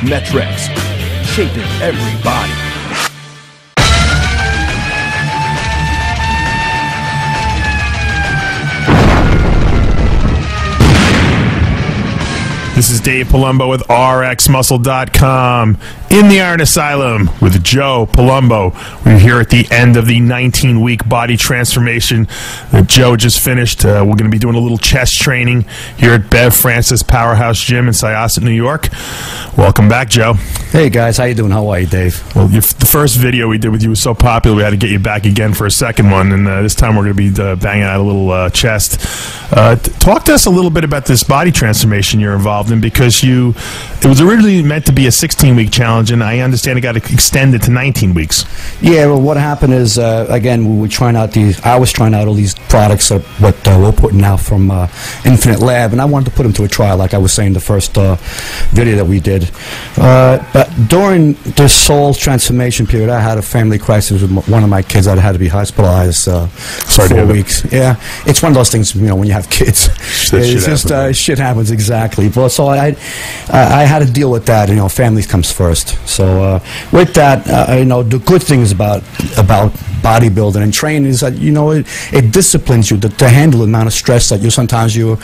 metrics, shaping every body. This is Dave Palumbo with RxMuscle.com in the Iron Asylum with Joe Palumbo. We're here at the end of the 19-week body transformation that Joe just finished. We're going to be doing a little chest training here at Bev Francis Powerhouse Gym in Syosset, New York. Welcome back, Joe. Hey, guys. How you doing? How are you, Dave? Well, the first video we did with you was so popular, we had to get you back again for a second one, and this time we're going to be banging out a little chest. Talk to us a little bit about this body transformation you're involved in, because it was originally meant to be a 16-week challenge, and I understand it got extended to 19 weeks. Yeah, well, what happened is, again, I was trying out all these products that we're putting out from Infinite Lab, and I wanted to put them to a trial, like I was saying the first video that we did. But during this whole transformation period, I had a family crisis with one of my kids that had to be hospitalized for 4 weeks. Yeah, it's one of those things, when you have kids. It's just shit happens, exactly. But so I had to deal with that. Family comes first. So with that, the good things about bodybuilding and training is that it disciplines you to handle the amount of stress that sometimes you're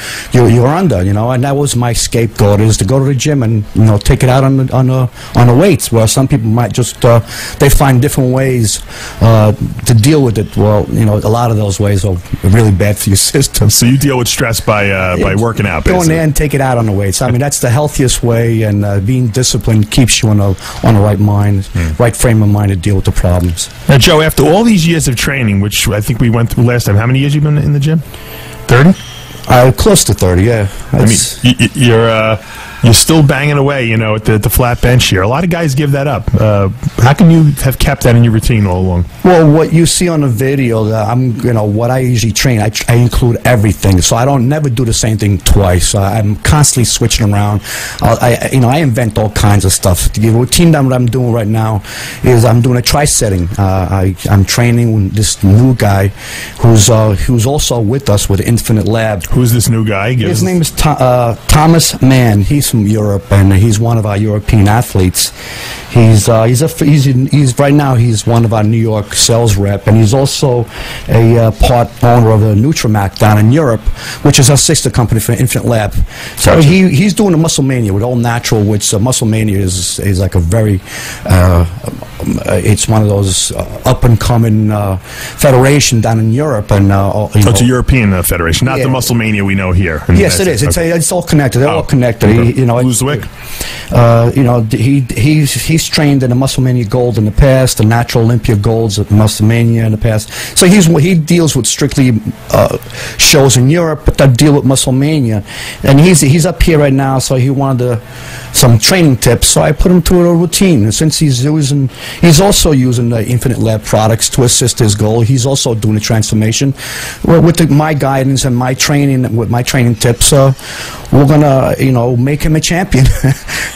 under. And that was my scapegoat, is to go to the gym and take it out on the weights. Where some people might just they find different ways to deal with it. Well, a lot of those ways are really bad for your system. So you deal with stress by working out, basically. Go in there and take it out on the weights. I mean, that's the healthiest way, and being disciplined keeps you on the right mind, right frame of mind to deal with the problems. Now, Joe, after all these years of training, which I think we went through last time, how many years have you been in the gym? 30? Close to 30, yeah. You're still banging away, at the flat bench here. A lot of guys give that up. How can you have kept that in your routine all along? Well, what you see on the video, what I usually train, I include everything. So I don't never do the same thing twice. I'm constantly switching around. I invent all kinds of stuff. The routine that I'm doing right now is I'm doing a tri-setting. I'm training this new guy who's also with us with Infinite Lab. Who's this new guy? His name is Thomas Mann. He's from Europe, and he's one of our European athletes. He's right now he's one of our New York sales rep, and he's also a part owner of the Nutramac down in Europe, which is our sister company for Infinite Lab. So gotcha. He's doing a Muscle Mania with all natural, which Muscle Mania is like a very it's one of those up and coming federation down in Europe, and so it's a European federation, not the Muscle Mania we know here. Yes, it is. It's all connected. They're all connected. Who's Wick? He's trained in the Muscle Mania Gold in the past, the Natural Olympia Golds at Muscle Mania in the past. So he deals with strictly shows in Europe that deal with Muscle Mania, and he's up here right now. So he wanted some training tips. So I put him through a routine. And since he's also using the Infinite Lab products to assist his goal, he's also doing a transformation. With my guidance and my training, with my training tips, we're gonna make him a champion.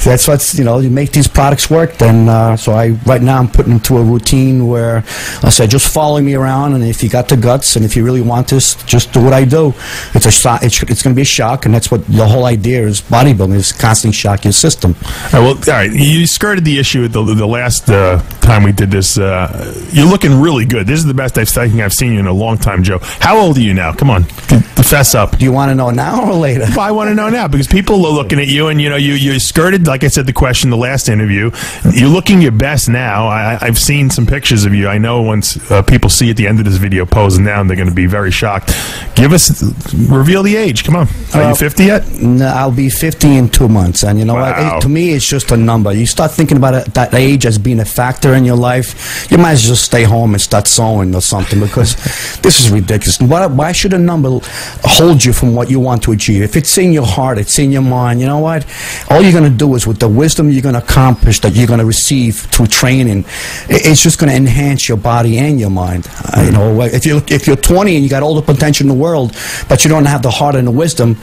That's what's you make these products work. Then so right now I'm putting him to a routine where I said, just follow me around, and if you got the guts and if you really want this, just do what I do. It's going to be a shock, and that's what the whole idea is. Bodybuilding is constantly shock your system. All right. You skirted the issue at the last time we did this. You're looking really good. This is the best I think I've seen you in a long time, Joe. How old are you now? Come on, fess up. Do you want to know now or later? Well, I want to know now, because people are looking at you, and you skirted, like I said, the question the last interview. You're looking your best now. I've seen some pictures of you. I know once people see at the end of this video posing down, they're going to be very shocked. Reveal the age. Come on. Are you 50 yet? No, I'll be 50 in 2 months. And what? To me, it's just a number. You start thinking about that age as being a factor in your life, you might as well just stay home and start sewing or something, because this is ridiculous. Why should a number hold you from what you want to achieve? If it's in your heart, it's in your mind, you know what? All you're going to do is, with the wisdom you're going to accomplish, that you're going to receive through training, it's just going to enhance your body and your mind. If you're 20 and you got all the potential in the world, but you don't have the heart and the wisdom,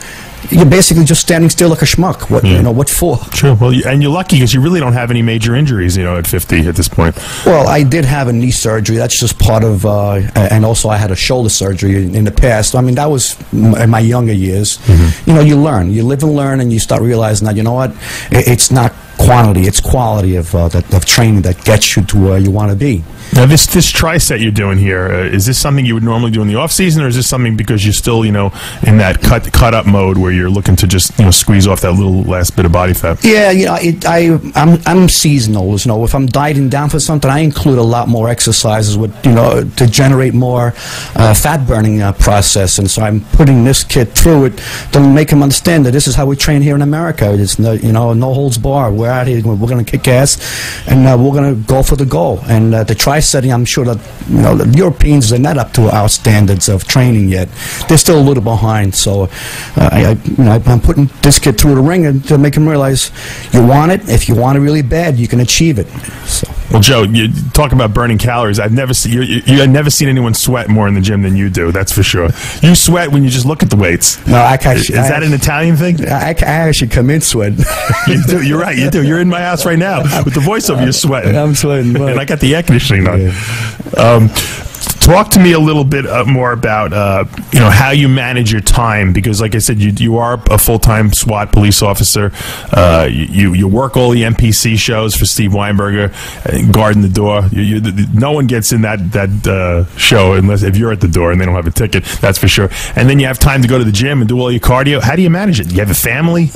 you're basically just standing still like a schmuck. What for? True. Well, and you're lucky because you really don't have any major injuries, at 50 at this point. Well, I did have a knee surgery. That's just part of, and also I had a shoulder surgery in the past. I mean, that was in my younger years. Mm-hmm. You learn. You live and learn, and you start realizing that, it's not quantity; it's quality of training that gets you to where you want to be. Now, this tri-set you're doing here, is this something you would normally do in the off-season, or is this something because you're still, in that cut-up mode where you're looking to just, squeeze off that little last bit of body fat? Yeah, I'm seasonal. If I'm dieting down for something, I include a lot more exercises with, to generate more fat-burning process. And so I'm putting this kid through it to make him understand that this is how we train here in America. It's no holds barred. We're out here. We're going to kick ass, and we're going to go for the goal. And the tri-setting, I'm sure that the Europeans are not up to our standards of training yet. They're still a little behind. So I'm putting this kid through the ring and to make him realize you want it. If you want it really bad, you can achieve it. So. Well, Joe, you talk about burning calories. I've never seen I've never seen anyone sweat more in the gym than you do. That's for sure. You sweat when you just look at the weights. No, is that an Italian thing? I actually come in sweating. You do. You're right. You do. You're in my house right now with the voiceover. You're sweating. I'm sweating, and I got the air conditioning on. Yeah. Talk to me a little bit more about how you manage your time, because like I said, you are a full-time SWAT police officer. You work all the NPC shows for Steve Weinberger, guarding the door. No one gets in that show unless if you're at the door and they don't have a ticket. That's for sure. And then you have time to go to the gym and do all your cardio. How do you manage it? You have a family?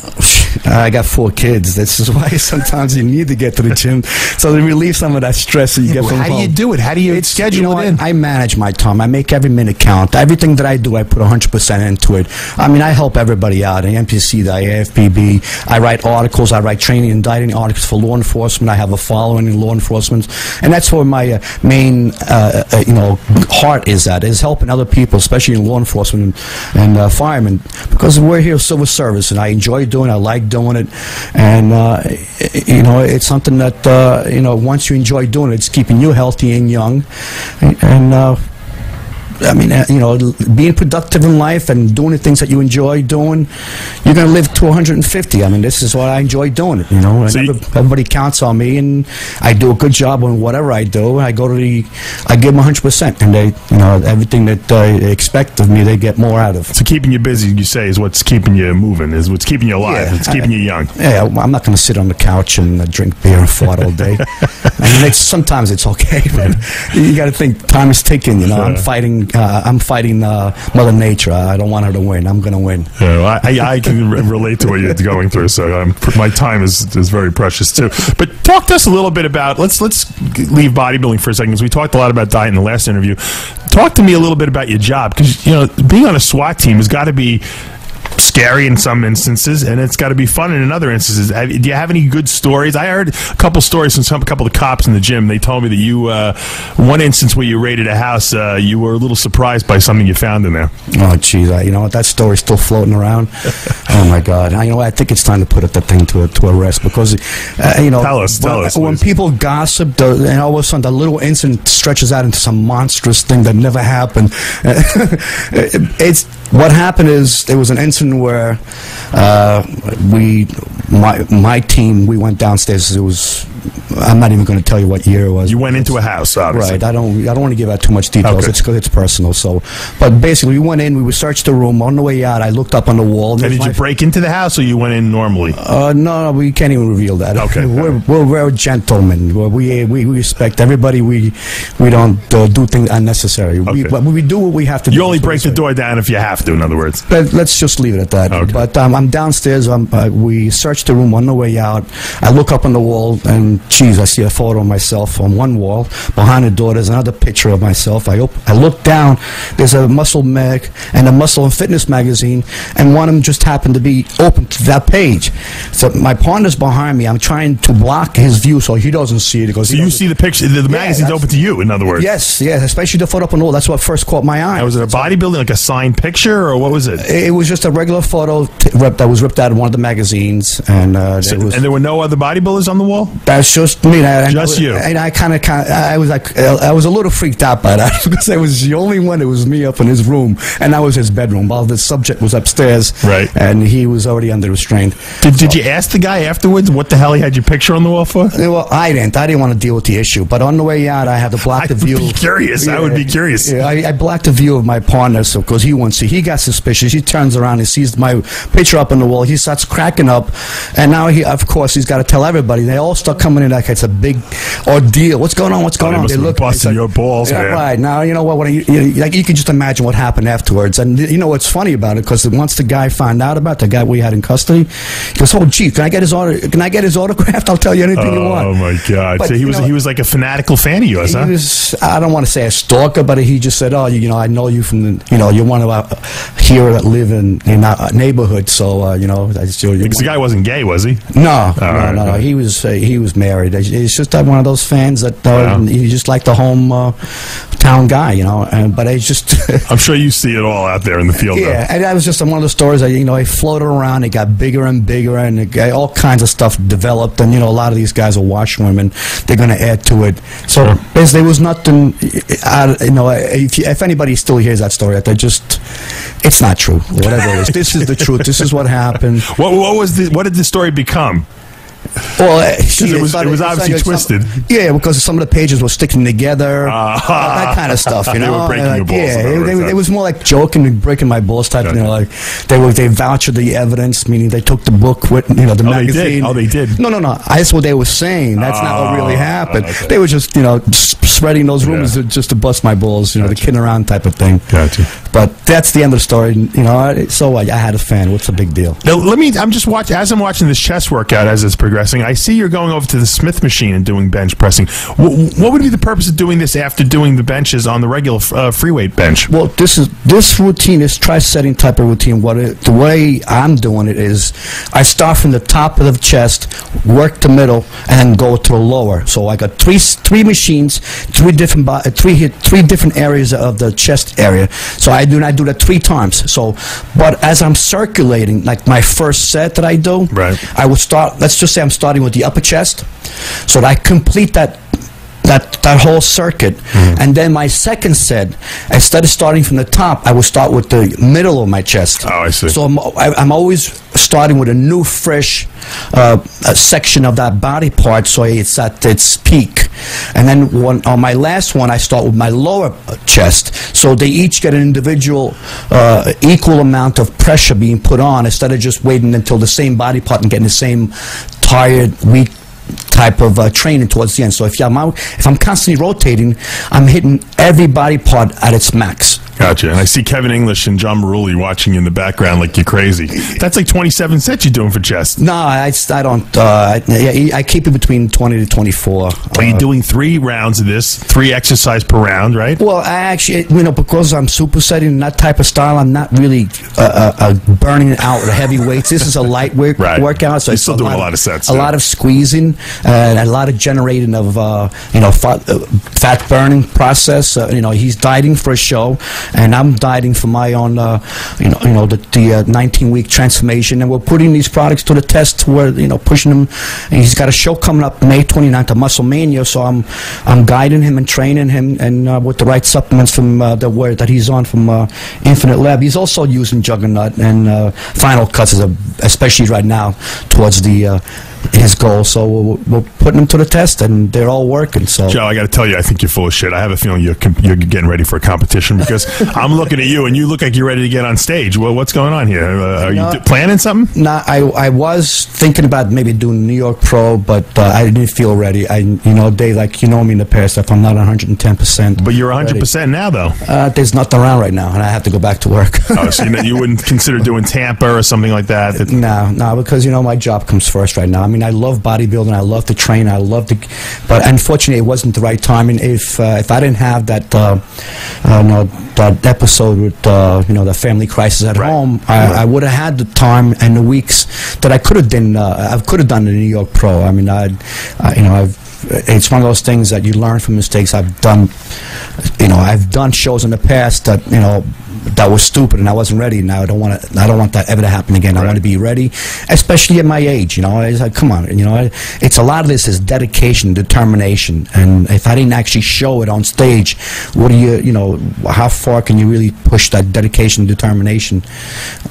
I got 4 kids. This is why sometimes you need to get to the gym so to relieve some of that stress that you get from home. How do you do it? How do you schedule it in? I manage my time. I make every minute count. Everything that I do, I put 100% into it. I mean, I help everybody out. The NPC, the AFPB. I write articles. I write training and dieting articles for law enforcement. I have a following in law enforcement, and that's where my main, heart is at, is helping other people, especially in law enforcement and firemen, because we're here civil service, and I enjoy doing it. I like doing it, and it's something that once you enjoy doing it, it's keeping you healthy and young, and I mean, being productive in life and doing the things that you enjoy doing, you're going to live to 150. I mean, this is what I enjoy doing it, So everybody counts on me, and I do a good job on whatever I do. I give them 100%, and they, everything that they expect of me, they get more out of. So keeping you busy, you say, is what's keeping you moving, is what's keeping you alive, it's keeping you young. Yeah, I'm not going to sit on the couch and drink beer and fart all day. I mean, sometimes it's okay, but you got to think time is ticking. I'm fighting Mother Nature. I don't want her to win. I'm going to win. Yeah, well, I can relate to what you're going through. So my time is very precious too. But talk to us a little bit about let's leave bodybuilding for a second, because we talked a lot about diet in the last interview. Talk to me a little bit about your job, because being on a SWAT team has got to be scary in some instances, and it's got to be fun in other instances. Do you have any good stories? I heard a couple stories from a couple of cops in the gym. They told me that you, one instance where you raided a house, you were a little surprised by something you found in there. Oh, geez. That story's still floating around. Oh, my God. I think it's time to put that thing to a rest, because, Tell us. When people gossip, and all of a sudden the little incident stretches out into some monstrous thing that never happened. What happened is there was an incident where my team, we went downstairs. It was, I'm not even going to tell you what year it was. You went into a house, obviously. Right. I don't want to give out too much details. Okay. It's because it's personal. So, but basically, we went in. We searched the room. On the way out, I looked up on the wall. And did you break into the house, or you went in normally? No, we can't even reveal that. Okay. We're very gentlemen. We respect everybody. We don't do things unnecessary. Okay. But we do what we have to do. You only break the door down if you have to, in other words. Let's just leave it at that. Okay. But I'm downstairs. We searched the room on the way out. I look up on the wall, and geez, I see a photo of myself on one wall. Behind the door, there's another picture of myself. I look down. There's a Muscle Mag and a Muscle and Fitness magazine, and one of them just happened to be open to that page. So my partner's behind me. I'm trying to block his view so he doesn't see it. So you see the picture. The magazine's open to you, in other words. Yes, especially the photo up on the wall. That's what first caught my eye. Now, was it a bodybuilding, like a signed picture, or what was it? It was just a regular photo that was ripped out of one of the magazines, and And there were no other bodybuilders on the wall? It's just me. Just you. And I was a little freaked out by that because I was the only one. It was me up in his room, and that was his bedroom. While the subject was upstairs, right, and he was already under restraint. Did you ask the guy afterwards what the hell he had your picture on the wall for? Well, I didn't. I didn't want to deal with the issue. But on the way out, I had to block the view. I would be curious. I would be curious. Yeah, I blocked the view of my partner because he wants to. He got suspicious. He turns around and sees my picture up on the wall. He starts cracking up, and now of course, he's got to tell everybody. They all start coming in like it's a big ordeal. What's going on? What's going on? They look busting your balls. Yeah, right. Now you know what? You can just imagine what happened afterwards. And you know what's funny about it? Because once the guy found out about the guy we had in custody, he goes, "Oh, gee, can I get his autograph? I'll tell you anything you want." Oh my God! But, so he was like a fanatical fan of yours, huh? He was, I don't want to say a stalker, but he just said, "Oh, I know you from you're one of our here that live in our neighborhood." So because the guy wasn't gay, was he? No. He was married. He's just one of those fans that he just like the hometown guy, but I just I'm sure you see it all out there in the field. Yeah, and that was just one of the stories that I floated around. It got bigger and bigger, and all kinds of stuff developed. And a lot of these guys are washerwomen. They're going to add to it. So there was nothing. If anybody still hears that story, it's not true. Whatever it is, this is the truth. This is what happened. What did the story become? Well, it was obviously twisted. Because some of the pages were sticking together, that kind of stuff. They were breaking your balls. Yeah, it was more like joking and breaking my balls type. Like they vouched the evidence, meaning they took the book with the magazine. They did. No. That's what they were saying. That's not what really happened. Okay. They were just spreading those rumors just to bust my balls. The kidding around type of thing. Gotcha. But that's the end of the story. So I had a fan. What's the big deal? Now, I'm just watching as I'm watching this chest workout as it's progressing. I see you're going over to the Smith machine and doing bench pressing. What would be the purpose of doing this after doing the benches on the regular free weight bench? Well, this routine, this tri-setting type of routine. The way I'm doing it is, I start from the top of the chest, work the middle, and then go to the lower. So I got three machines, three different areas of the chest area. So I do that 3 times. So, but as I'm circulating, like my first set that I do, right, I will start. Let's just say I'm starting with the upper chest, so that I complete that whole circuit, and then my second set, instead of starting from the top, I will start with the middle of my chest. Oh, I see. So I'm always starting with a new, fresh section of that body part, so it's at its peak. And then on my last one, I start with my lower chest, so they each get an individual equal amount of pressure being put on, instead of just waiting until the same body part and getting the same tired, weak type of training towards the end. So if I'm constantly rotating, I'm hitting every body part at its max. Gotcha. And I see Kevin English and John Maruli watching in the background like you're crazy. That's like 27 sets you're doing for chest. No, I don't. I keep it between 20 to 24. Are you doing 3 rounds of this, 3 exercise per round, right? Well, I actually, because I'm supersetting in that type of style, I'm not really burning it out with heavy weights. This is a light workout, so you're still doing a lot of sets. A lot of squeezing and a lot of generating of fat burning process. He's dieting for a show, and I'm dieting for my own, the 19-week transformation. And we're putting these products to the test. We're pushing him. And he's got a show coming up May 29th, of Muscle Mania. So I'm guiding him and training him, and with the right supplements from that he's on from Infinite Lab. He's also using Juggernaut and Final Cuts, especially right now towards his goal. So we're putting them to the test, and they're all working. So Joe, I got to tell you, I think you're full of shit. I have a feeling you're getting ready for a competition, because I'm looking at you and you look like you're ready to get on stage. Well, what's going on here? Are you planning something? No, I was thinking about maybe doing New York Pro, but I didn't feel ready. Dave, like me in the past, if I'm not 110%. But you're 100% now, though. There's nothing around right now, and I have to go back to work. Oh, so you wouldn't consider doing Tampa or something like that? No, because my job comes first right now. I mean, I love bodybuilding, I love to train, but unfortunately, it wasn't the right time. And if I didn't have that episode with the family crisis at home, I would have had the time and the weeks that I could have done. I could have done the New York Pro. I mean, I've it's one of those things that you learn from mistakes. I've done shows in the past that that was stupid and I wasn't ready. Now I don't want that ever to happen again. Right. I want to be ready, especially at my age. It's like, come on, it's a lot of this is dedication, determination, and if I didn't actually show it on stage, what do how far can you really push that dedication, determination?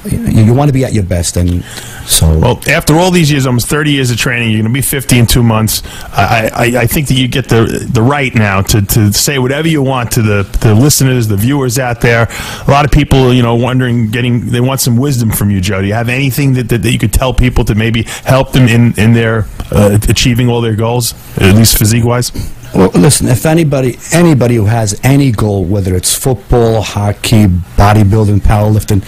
You want to be at your best, and so. Well, after all these years, almost 30 years of training, you're going to be 50 in 2 months. I think that you get the right now to say whatever you want to the listeners, the viewers out there. A lot of people, wondering, they want some wisdom from you, Joe. Do you have anything that you could tell people to maybe help them in their achieving all their goals, at least physique-wise? Well, listen, if anybody who has any goal, whether it's football, hockey, bodybuilding, powerlifting,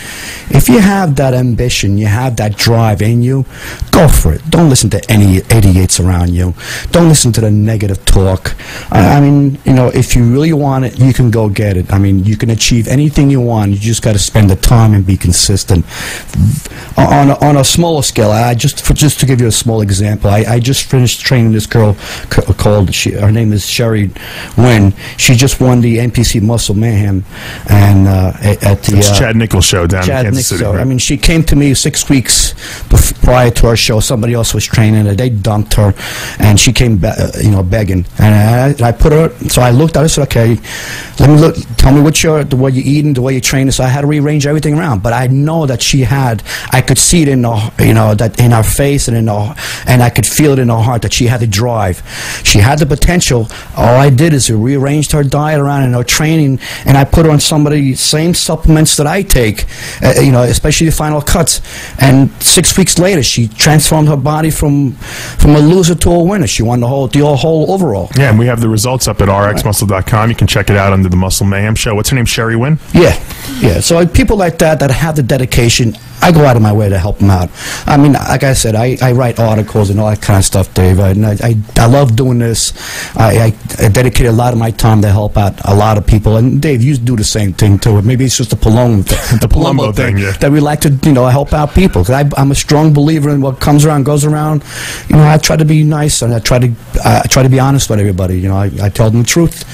if you have that ambition, you have that drive in you, go for it. Don't listen to any idiots around you. Don't listen to the negative talk. If you really want it, you can go get it. You can achieve anything you want. You just got to spend the time and be consistent. On a smaller scale, just to give you a small example, I just finished training this girl called, her name is Sherry Wynn. She just won the NPC Muscle Mayhem, and at the Chad Nichols show down in Kansas City. Right? She came to me 6 weeks prior to our show. Somebody else was training her. They dumped her, and she came, begging. And I put her. So I looked at her. I said, "Okay, let me look. Tell me the way you're eating, the way you're training." So I had to rearrange everything around. But I know that I could see it in that in her face and I could feel it in her heart that she had the drive. She had the potential. All I did is rearranged her diet around and her training, and I put her on some of the same supplements that I take, especially the Final Cuts. And 6 weeks later, she transformed her body from a loser to a winner. She won the whole overall. Yeah, and we have the results up at rxmuscle.com. You can check it out under the Muscle Mayhem show. What's her name? Sherry Wynn? Yeah. So people like that have the dedication, I go out of my way to help them out. Like I said, I write articles and all that kind of stuff, Dave. And I love doing this. I dedicate a lot of my time to help out a lot of people. And Dave, you do the same thing too. Maybe it's just the Palumbo thing, yeah. That we like to help out people. Because I'm a strong believer in what comes around goes around. I try to be nice and I try to be honest with everybody. I tell them the truth.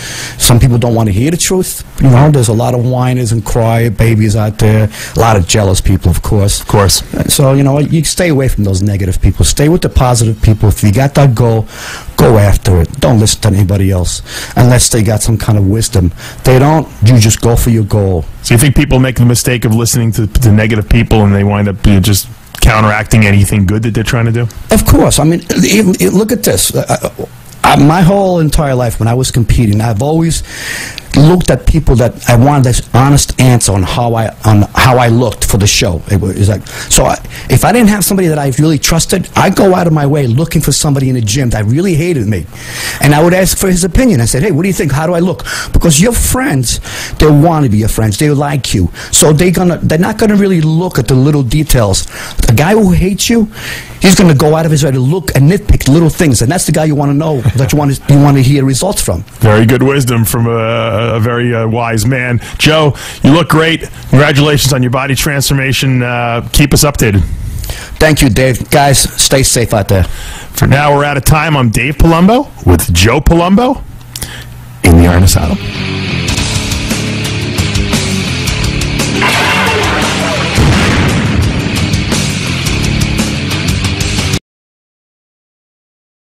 Some people don't want to hear the truth. There's a lot of whiners and cry babies out there. A lot of jealous people, of course. Of course. So, you stay away from those negative people. Stay with the positive people. If you got that goal, go after it. Don't listen to anybody else unless they got some kind of wisdom. They don't, you just go for your goal. So you think people make the mistake of listening to negative people and they wind up just counteracting anything good that they're trying to do? Of course. Look at this. My whole entire life when I was competing, I've always looked at people that I wanted this honest answer on how I looked for the show. It was like, if I didn't have somebody that I really trusted, I'd go out of my way looking for somebody in the gym that really hated me, and I would ask for his opinion. I said, "Hey, what do you think? How do I look?" Because your friends, they want to be your friends. They like you, so they're not gonna really look at the little details. The guy who hates you, he's gonna go out of his way to look and nitpick little things, and that's the guy you want to know, that you want to hear results from. Very good wisdom from a very wise man. Joe, you look great. Congratulations on your body transformation. Keep us updated. Thank you, Dave. Guys, stay safe out there. For now, we're out of time. I'm Dave Palumbo with Joe Palumbo in the Iron Asylum.